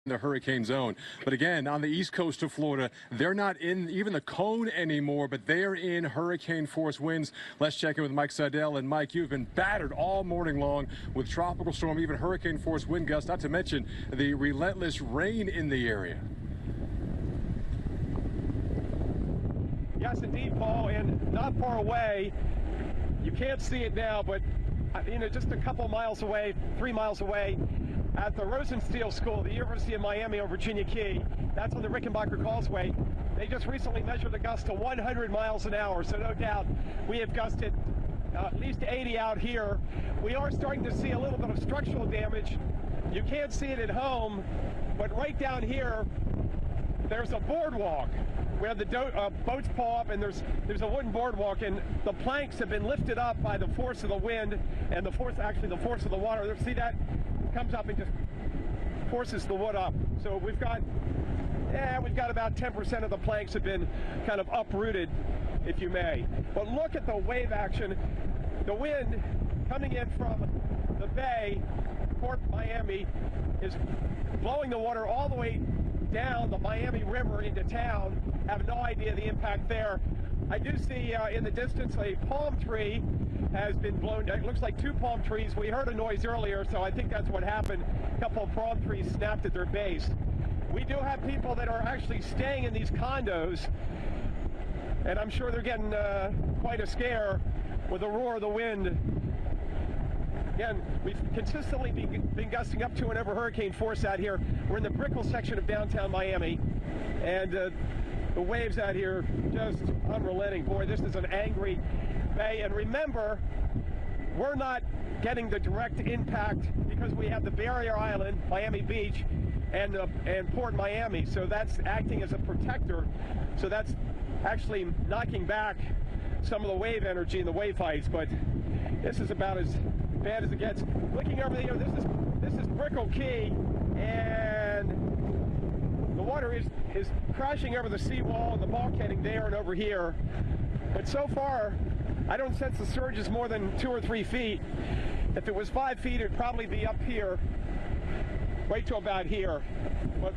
the hurricane zone. But again, on the east coast of Florida, they're not in even the cone anymore, but they are in hurricane force winds. Let's check in with Mike Seidel. And Mike, you've been battered all morning long with tropical storm, even hurricane force wind gusts, not to mention the relentless rain in the area. Yes, indeed, Paul, and not far away. You can't see it now, but just a couple miles away, 3 miles away, at the Rosenstiel School, the University of Miami on Virginia Key. That's on the Rickenbacker Causeway. They just recently measured a gust to 100 miles an hour, so no doubt we have gusted at least 80 out here. We are starting to see a little bit of structural damage. You can't see it at home, but right down here, there's a boardwalk where the boats pull up, and there's a wooden boardwalk, and the planks have been lifted up by the force of the wind and the force of the water. See that? Comes up and just forces the wood up. So we've got about 10% of the planks have been kind of uprooted, if you may. But look at the wave action. The wind coming in from the bay, Port Miami, is blowing the water all the way down the Miami River into town. Have no idea the impact there. I do see in the distance a palm tree has been blown down. It looks like 2 palm trees. We heard a noise earlier, so I think that's what happened. A couple of palm trees snapped at their base. We do have people that are actually staying in these condos, and I'm sure they're getting quite a scare with the roar of the wind. Again, we've consistently been gusting up to and over hurricane force out here. We're in the Brickell section of downtown Miami, and the waves out here just unrelenting. Boy, this is an angry bay. And remember, we're not getting the direct impact because we have the barrier island, Miami Beach, and Port Miami. So that's acting as a protector. So that's actually knocking back some of the wave energy and the wave heights. But this is about as bad as it gets. Looking over there, this is Brickell Key, and the water is crashing over the seawall and the bulkheading there and over here. But so far, I don't sense the surge is more than 2 or 3 feet. If it was 5 feet, it'd probably be up here, right to about here. But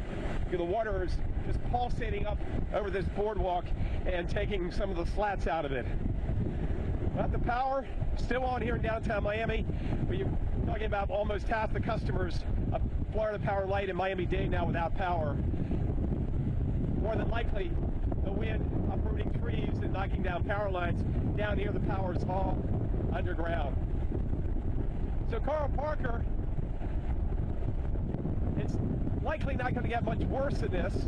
the water is just pulsating up over this boardwalk and taking some of the slats out of it. But the power still on here in downtown Miami. We're talking about almost half the customers of Florida Power Light and Miami-Dade now without power. More than likely, the wind uprooting trees and knocking down power lines. Down here, the power is all underground. So Carl Parker, it's likely not going to get much worse than this,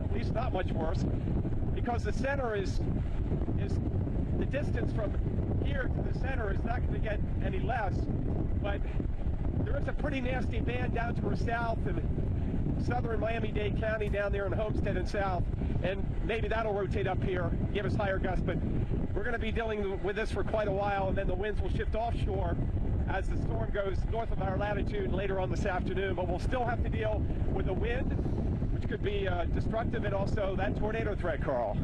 at least not much worse, because the center is the distance from here to the center is not going to get any less, but there is a pretty nasty band down to our south in southern Miami-Dade County down there in Homestead and South, and maybe that'll rotate up here, give us higher gusts, but we're going to be dealing with this for quite a while, and then the winds will shift offshore as the storm goes north of our latitude later on this afternoon, but we'll still have to deal with the wind, which could be destructive, and also that tornado threat, Carl.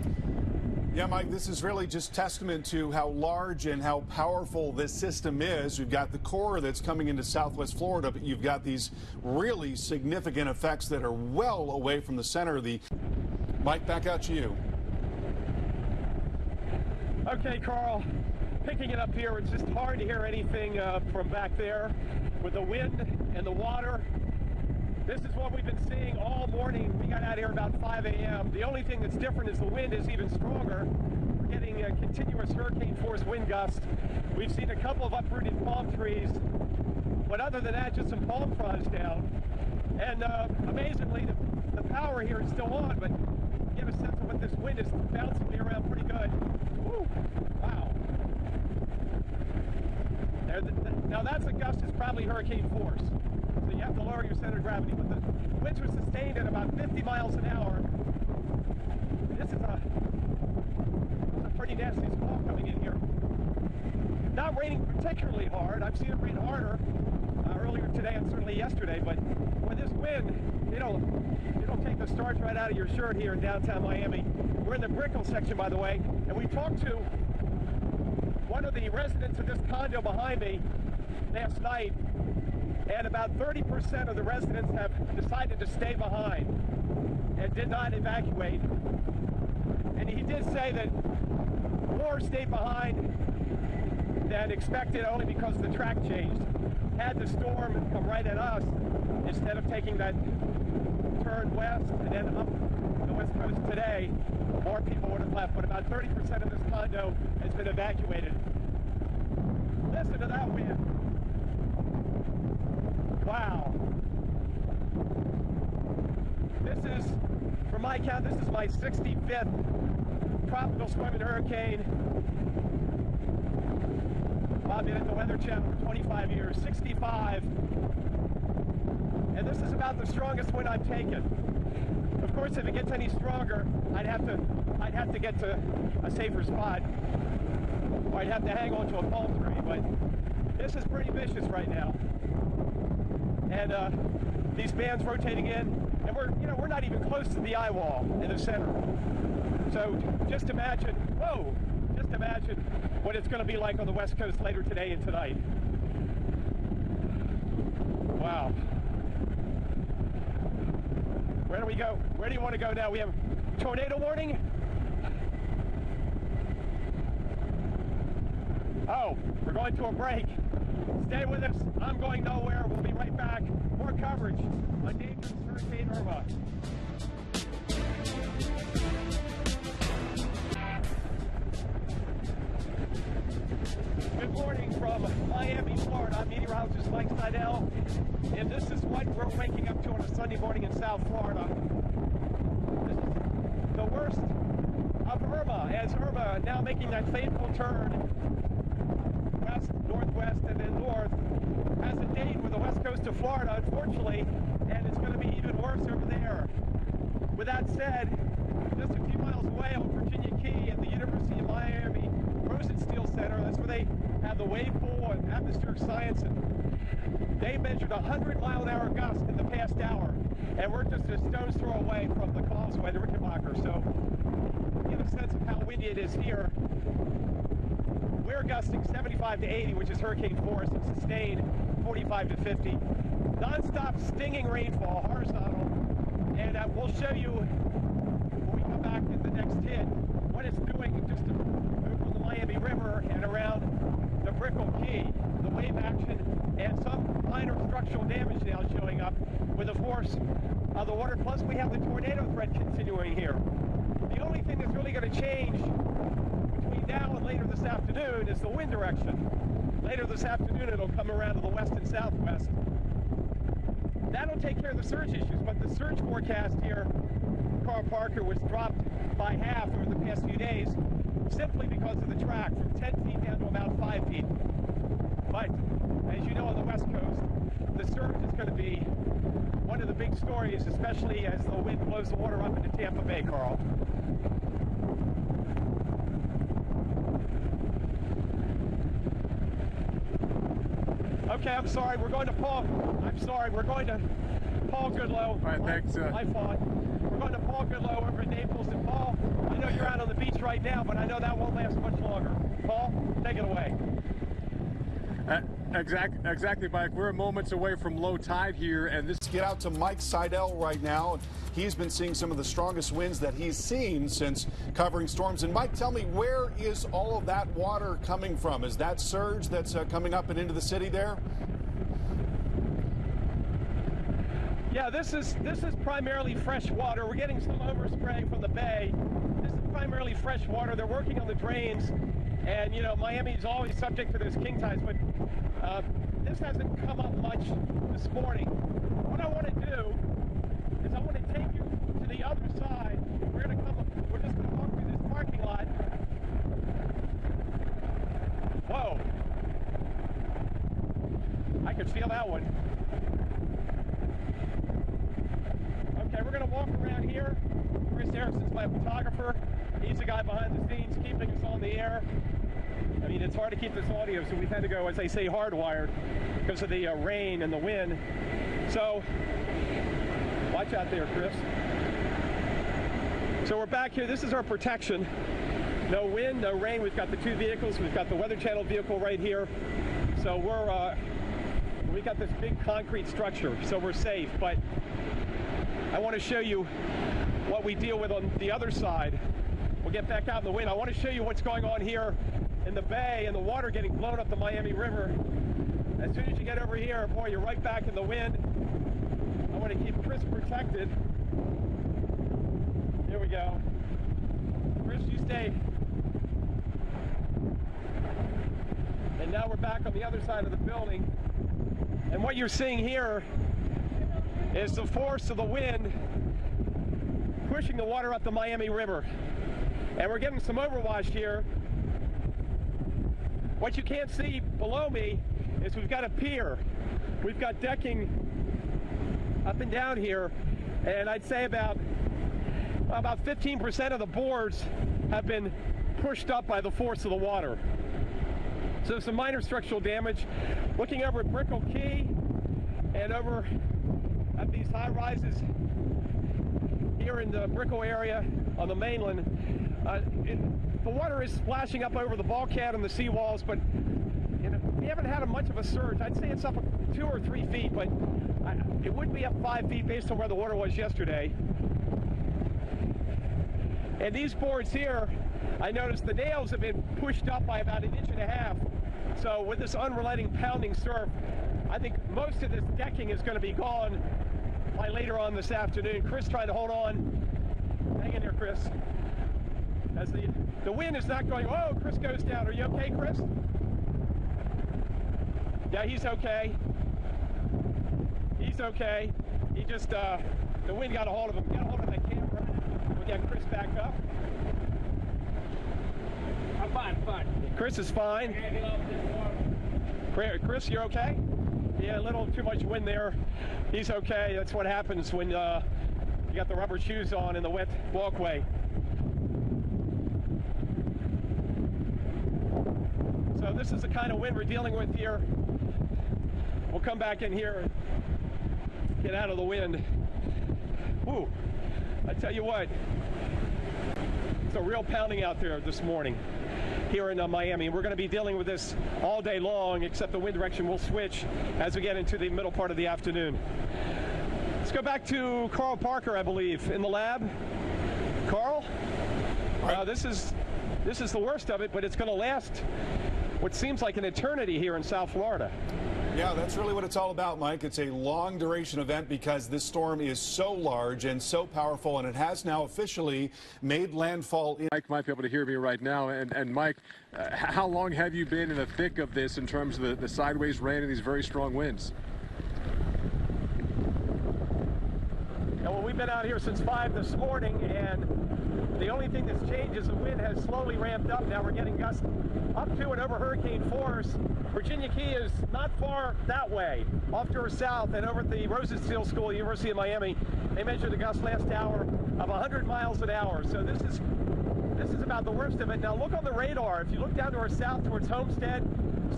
Yeah, Mike, this is really just testament to how large and how powerful this system is. You've got the core that's coming into southwest Florida, but you've got these really significant effects that are well away from the center of the... Mike, back out to you. Okay, Carl, picking it up here, it's just hard to hear anything from back there with the wind and the water. This is what we've been seeing all morning. We got out here about 5 a.m. The only thing that's different is the wind is even stronger. We're getting a continuous hurricane force wind gusts. We've seen a couple of uprooted palm trees, but other than that, just some palm fronds down. And amazingly, the power here is still on, but give a sense of what this wind is bouncing me around pretty good. Woo! Wow. Now that's a gust is probably hurricane force. So you have to lower your center of gravity, but the winds were sustained at about 50 miles an hour. This is a pretty nasty squall coming in here. Not raining particularly hard. I've seen it rain harder earlier today and certainly yesterday, but with this wind, it'll take the starch right out of your shirt here in downtown Miami. We're in the Brickell section, by the way, and we talked to one of the residents of this condo behind me last night, and about 30% of the residents have decided to stay behind and did not evacuate. And he did say that more stayed behind than expected only because the track changed. Had the storm come right at us, instead of taking that turn west and then up the west coast today, more people would have left. But about 30% of this condo has been evacuated. Listen to that wind. Wow. This is, from my count, this is my 65th tropical storm and hurricane. I've been at the Weather Channel for 25 years, 65. And this is about the strongest wind I've taken. Of course, if it gets any stronger, I'd have to get to a safer spot, or I'd have to hang on to a palm tree. But this is pretty vicious right now. And these bands rotating in, and we're not even close to the eye wall in the center. So just imagine, whoa, just imagine what it's going to be like on the West Coast later today and tonight. Wow. Where do we go? Where do you want to go now? We have tornado warning. Oh, we're going to a break. Stay with us. I'm going nowhere. We'll be right back. More coverage on dangerous Hurricane Irma. Good morning from Miami, Florida. I'm meteorologist Mike Seidel, and this is what we're waking up to on a Sunday morning in South Florida. This is the worst of Irma, as Irma now making that fateful turn west, northwest, and then north, has a date with the west coast of Florida, unfortunately, and it's going to be even worse over there. With that said, just a few miles away on Virginia Key at the University of Miami Rosenstiel Center, that's where they have the wave pool and atmospheric science, and they measured 100-mile-an-hour gust in the past hour, and we're just a stone's throw away from the causeway, the Rickenbacker. So give a sense of how windy it is here. We're gusting 75 to 80, which is hurricane force, and sustained 45 to 50. Non-stop stinging rainfall, horizontal, and we'll show you when we come back in the next hit what it's doing just over the Miami River and around the Brickell Key. The wave action and some minor structural damage now showing up with the force of the water. Plus, we have the tornado threat continuing here. The only thing that's really going to change between now and later this afternoon is the wind direction. Later this afternoon, it'll come around to the west and southwest. That'll take care of the surge issues, but the surge forecast here, Carl Parker, was dropped by half over the past few days simply because of the track, from 10 feet down to about 5 feet. But as you know, on the west coast, the surge is going to be one of the big stories, especially as the wind blows the water up into Tampa Bay, Carl. Okay, I'm sorry. We're going to Paul. I'm sorry. We're going to Paul Goodlow. All right, thanks. My fault. We're going to Paul Goodlow over in Naples. And Paul, I know you're out on the beach right now, but I know that won't last much longer. Paul, take it away. Exactly, Mike. We're moments away from low tide here, and this. Let's get out to Mike Seidel right now. He's been seeing some of the strongest winds that he's seen since covering storms. And Mike, tell me, where is all of that water coming from? Is that surge that's coming up and into the city there? Yeah, this is primarily fresh water. We're getting some overspray from the bay. This is primarily fresh water. They're working on the drains, and you know, Miami is always subject to those king tides, but this hasn't come up much this morning. What I want to do is I want to take you to the other side. We're just going to walk through this parking lot. Whoa. I could feel that one. Okay, we're going to walk around here. Chris Harrison's my photographer. He's the guy behind the scenes keeping us on the air. I mean, it's hard to keep this audio, so we've had to go, as they say, hardwired because of the rain and the wind. So, watch out there, Chris. So we're back here. This is our protection. No wind, no rain. We've got the two vehicles. We've got the Weather Channel vehicle right here. So We got this big concrete structure, so we're safe, but I want to show you what we deal with on the other side. We'll get back out in the wind. I want to show you what's going on here in the bay and the water getting blown up the Miami River. As soon as you get over here, boy, you're right back in the wind. I want to keep Chris protected. Here we go. Chris, you stay. And now we're back on the other side of the building. And what you're seeing here is the force of the wind pushing the water up the Miami River. And we're getting some overwash here. What you can't see below me is we've got a pier. We've got decking up and down here, and I'd say about 15% of the boards have been pushed up by the force of the water. So some minor structural damage. Looking over at Brickell Key and over at these high rises here in the Brickell area on the mainland, the water is splashing up over the bulkhead and the seawalls, but we haven't had much of a surge. I'd say it's up 2 or 3 feet, but it would be up 5 feet based on where the water was yesterday. And these boards here, I noticed the nails have been pushed up by about 1.5 inches. So with this unrelenting pounding surf, I think most of this decking is going to be gone by later on this afternoon. Chris trying to hold on. Hang in there, Chris. As the wind is not going, oh, Chris goes down. Are you okay, Chris? Yeah, he's okay. He's okay. He just, the wind got a hold of him. Got a hold of that camera. We'll get Chris back up. I'm fine. Chris is fine. Chris, you're okay? Yeah, a little too much wind there. He's okay. That's what happens when you got the rubber shoes on in the wet walkway. So this is the kind of wind we're dealing with here. We'll come back in here and get out of the wind. Whew, I tell you what, it's a real pounding out there this morning here in Miami. We're going to be dealing with this all day long, except the wind direction will switch as we get into the middle part of the afternoon. Let's go back to Carl Parker, I believe, in the lab. Carl, this is the worst of it, but it's going to last what seems like an eternity here in South Florida. Yeah, that's really what it's all about, Mike. It's a long duration event because this storm is so large and so powerful, and it has now officially made landfall. Mike might be able to hear me right now. And Mike, how long have you been in the thick of this in terms of the sideways rain and these very strong winds? Yeah, well, we've been out here since 5 this morning, and the only thing that's changed is the wind has slowly ramped up. Now we're getting gusts up to and over hurricane force. Virginia Key is not far that way, off to our south, and over at the Rosenstiel School, University of Miami, they measured the gust last hour of 100 miles an hour. So this is about the worst of it. Now look on the radar. If you look down to our south towards Homestead,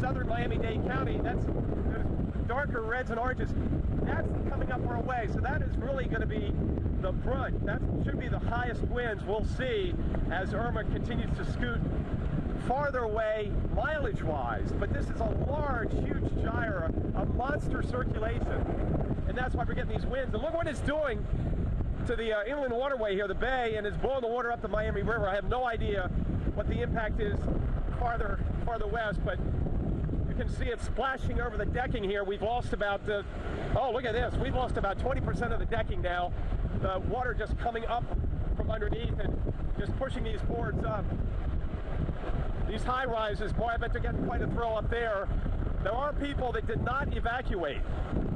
southern Miami-Dade County, that's those darker reds and oranges. That's coming up our way. So that is really going to be the brunt. That should be the highest winds we'll see as Irma continues to scoot farther away mileage-wise. But this is a large, huge gyre, a monster circulation. And that's why we're getting these winds. And look what it's doing to the inland waterway here, the bay, and it's blowing the water up the Miami River. I have no idea what the impact is farther west, but you can see it splashing over the decking here. We've lost about, oh, look at this. We've lost about 20% of the decking now. The water just coming up from underneath and just pushing these boards up. These high rises, boy, I bet they're getting quite a thrill up there. There are people that did not evacuate,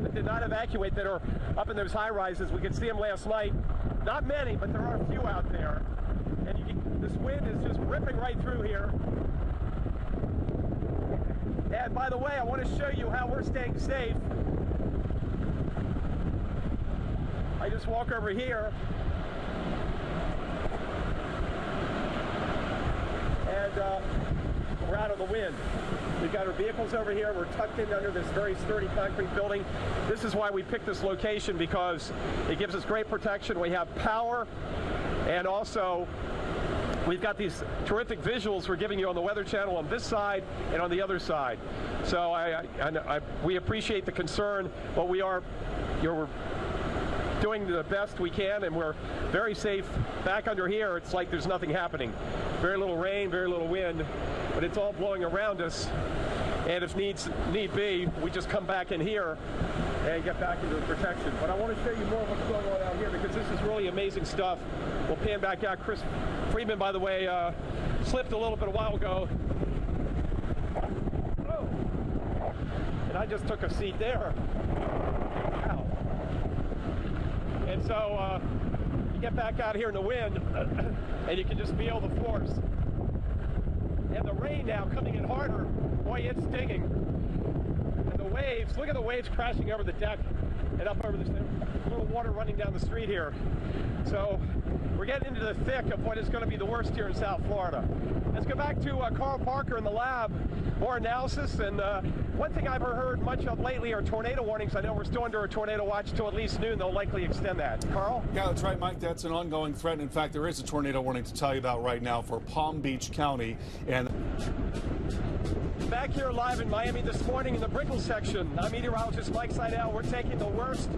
that are up in those high rises. We could see them last night. Not many, but there are a few out there. And this wind is just ripping right through here. And by the way, I want to show you how we're staying safe. I just walk over here. And we're out of the wind. We've got our vehicles over here. We're tucked in under this very sturdy concrete building. This is why we picked this location, because it gives us great protection. We have power, and also we've got these terrific visuals we're giving you on the Weather Channel on this side and on the other side. So we appreciate the concern, but we're doing the best we can, and we're very safe back under here. It's like there's nothing happening. Very little rain, very little wind, but it's all blowing around us. And if need be, we just come back in here and get back into the protection. But I want to show you more of what's going on out here, because this is really amazing stuff. We'll pan back out. Chris Freeman, by the way, slipped a little bit a while ago. Oh. And I just took a seat there. Wow. And so you get back out here in the wind, and you can just feel the force. And the rain now coming in harder. Boy, it's stinging. And the waves, look at the waves crashing over the deck and up over this little water running down the street here. So we're getting into the thick of what is going to be the worst here in South Florida. Let's go back to Carl Parker in the lab, more analysis. And one thing I've heard much of lately are tornado warnings. I know we're still under a tornado watch till at least noon. They'll likely extend that. Carl? Yeah, that's right, Mike. That's an ongoing threat. In fact, there is a tornado warning to tell you about right now for Palm Beach County. And back here live in Miami this morning in the Brickell section, I'm meteorologist Mike Seidel. We're taking the worst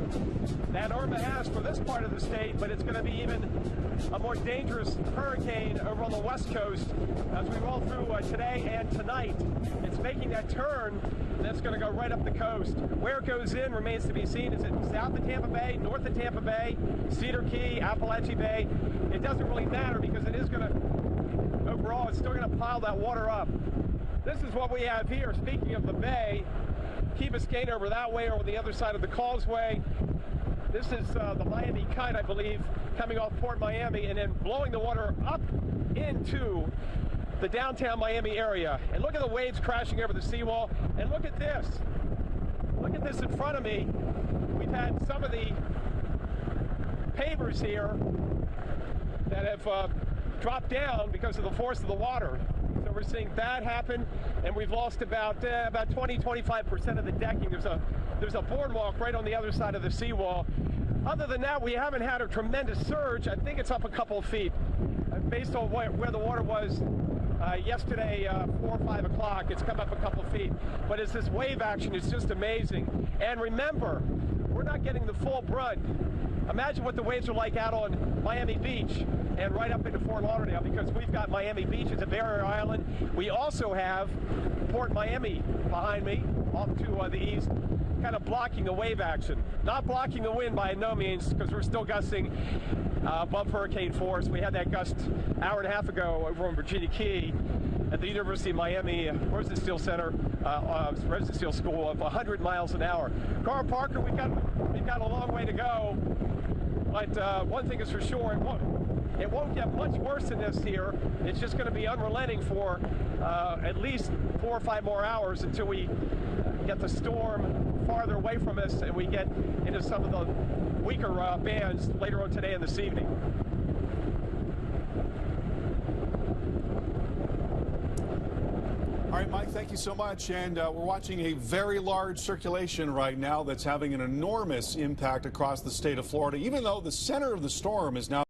that Irma has for this part of the state, but it's going to be even a more dangerous hurricane over on the west coast as we roll through today and tonight. It's making that turn that's going to go right up the coast. Where it goes in remains to be seen. Is it south of Tampa Bay, north of Tampa Bay, Cedar Key, Appalachia Bay? It doesn't really matter, because it is going to, overall, it's still going to pile that water up. This is what we have here. Speaking of the bay, Key Biscayne over that way, over the other side of the causeway. This is the Miami Kite, I believe, coming off Port Miami and then blowing the water up into the downtown Miami area. And look at the waves crashing over the seawall. And look at this. Look at this in front of me. We've had some of the pavers here that have dropped down because of the force of the water. So we're seeing that happen, and we've lost about 20-25% of the decking. There's a boardwalk right on the other side of the seawall. Other than that, we haven't had a tremendous surge. I think it's up a couple of feet. Based on where the water was yesterday, 4 or 5 o'clock, it's come up a couple of feet. But it's this wave action, it's just amazing. And remember, we're not getting the full brunt. Imagine what the waves are like out on Miami Beach and right up into Fort Lauderdale, because we've got Miami Beach as a barrier island. We also have Port Miami behind me, off to the east, kind of blocking the wave action. Not blocking the wind by no means, because we're still gusting above hurricane force. We had that gust an hour and a half ago over on Virginia Key at the University of Miami Rosenstiel Center, Rosenstiel School, of 100 miles an hour. Carl Parker, we've got a long way to go, but one thing is for sure, it won't get much worse than this here. It's just going to be unrelenting for at least 4 or 5 more hours until we get the storm farther away from us and we get into some of the weaker bands later on today and this evening. all right, Mike, thank you so much. And we're watching a very large circulation right now that's having an enormous impact across the state of Florida, even though the center of the storm is now